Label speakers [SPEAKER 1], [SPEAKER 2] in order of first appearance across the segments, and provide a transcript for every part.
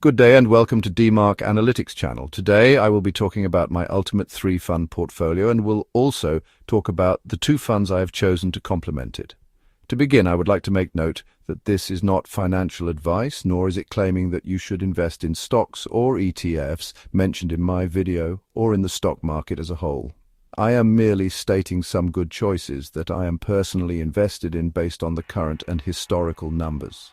[SPEAKER 1] Good day and welcome to D-Marq-AnalyticS channel. Today I will be talking about my ultimate 3-fund portfolio and will also talk about the 2 funds I have chosen to complement it. To begin, I would like to make note that this is not financial advice, nor is it claiming that you should invest in stocks or ETFs mentioned in my video or in the stock market as a whole. I am merely stating some good choices that I am personally invested in based on the current and historical numbers.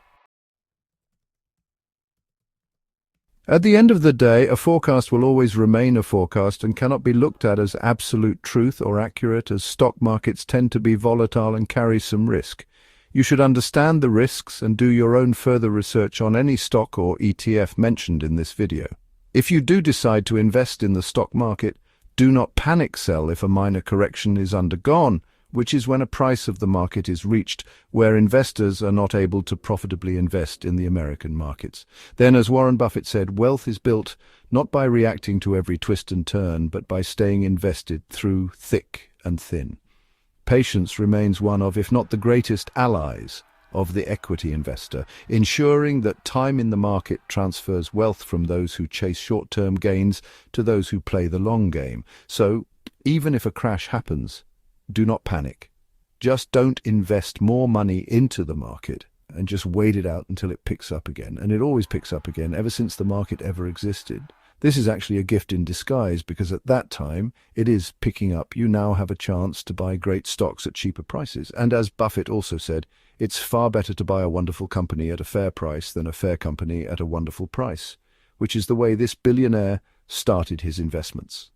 [SPEAKER 1] At the end of the day, a forecast will always remain a forecast and cannot be looked at as absolute truth or accurate, as stock markets tend to be volatile and carry some risk. You should understand the risks and do your own further research on any stock or ETF mentioned in this video. If you do decide to invest in the stock market, do not panic sell if a minor correction is undergone, which is when a price of the market is reached where investors are not able to profitably invest in the American markets. Then, as Warren Buffett said, wealth is built not by reacting to every twist and turn, but by staying invested through thick and thin. Patience remains one of, if not the greatest allies of the equity investor, ensuring that time in the market transfers wealth from those who chase short-term gains to those who play the long game. So, even if a crash happens, do not panic. Just don't invest more money into the market and just wait it out until it picks up again. And it always picks up again ever since the market ever existed. This is actually a gift in disguise, because at that time it is picking up. You now have a chance to buy great stocks at cheaper prices. And as Buffett also said, it's far better to buy a wonderful company at a fair price than a fair company at a wonderful price, which is the way this billionaire started his investments.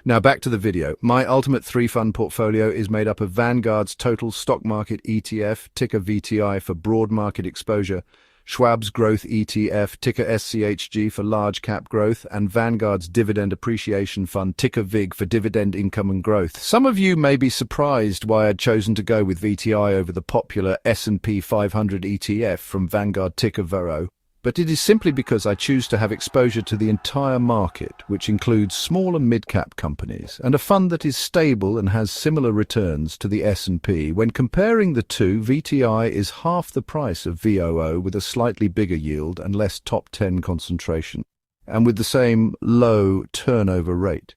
[SPEAKER 1] Now back to the video. My ultimate 3-fund portfolio is made up of Vanguard's Total Stock Market ETF, ticker VTI for broad market exposure, Schwab's Growth ETF, ticker SCHG for large cap growth, and Vanguard's Dividend Appreciation Fund, ticker VIG for dividend income and growth. Some of you may be surprised why I'd chosen to go with VTI over the popular S&P 500 ETF from Vanguard, ticker VOO. But it is simply because I choose to have exposure to the entire market, which includes small and mid-cap companies, and a fund that is stable and has similar returns to the S&P. When comparing the two, VTI is half the price of VOO with a slightly bigger yield and less top 10 concentration, and with the same low turnover rate.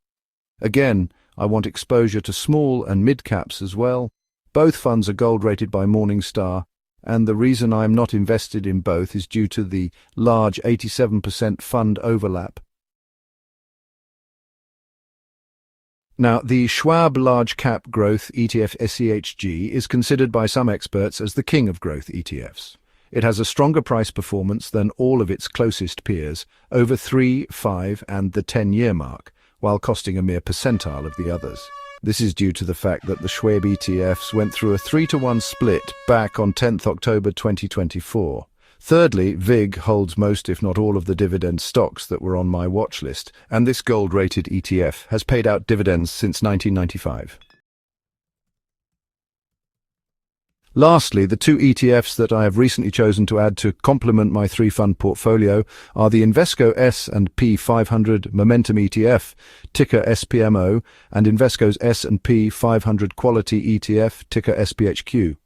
[SPEAKER 1] Again, I want exposure to small and mid-caps as well. Both funds are gold-rated by Morningstar, and the reason I am not invested in both is due to the large 87% fund overlap. Now, the Schwab Large Cap Growth ETF SCHG is considered by some experts as the king of growth ETFs. It has a stronger price performance than all of its closest peers, over 3, 5, and the 10-year mark, while costing a mere percentile of the others. This is due to the fact that the Schwab ETFs went through a 3-to-1 split back on 10th October 2024. Thirdly, VIG holds most, if not all, of the dividend stocks that were on my watch list, and this gold-rated ETF has paid out dividends since 1995. Lastly, the 2 ETFs that I have recently chosen to add to complement my 3-fund portfolio are the Invesco S&P 500 Momentum ETF, ticker SPMO, and Invesco's S&P 500 Quality ETF, ticker SPHQ.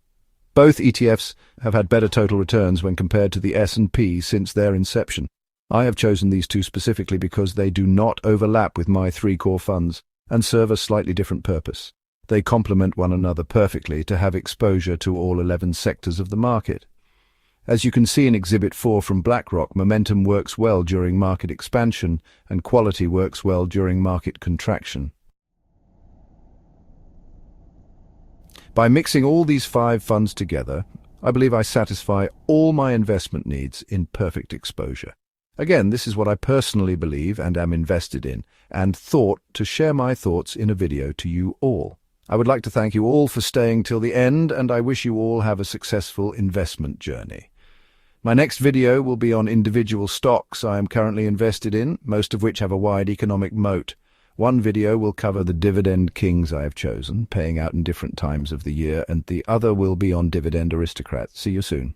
[SPEAKER 1] Both ETFs have had better total returns when compared to the S&P since their inception. I have chosen these 2 specifically because they do not overlap with my 3 core funds and serve a slightly different purpose. They complement one another perfectly to have exposure to all 11 sectors of the market. As you can see in Exhibit 4 from BlackRock, momentum works well during market expansion and quality works well during market contraction. By mixing all these 5 funds together, I believe I satisfy all my investment needs in perfect exposure. Again, this is what I personally believe and am invested in, and thought to share my thoughts in a video to you all. I would like to thank you all for staying till the end, and I wish you all have a successful investment journey. My next video will be on individual stocks I am currently invested in, most of which have a wide economic moat. One video will cover the dividend kings I have chosen, paying out in different times of the year, and the other will be on dividend aristocrats. See you soon.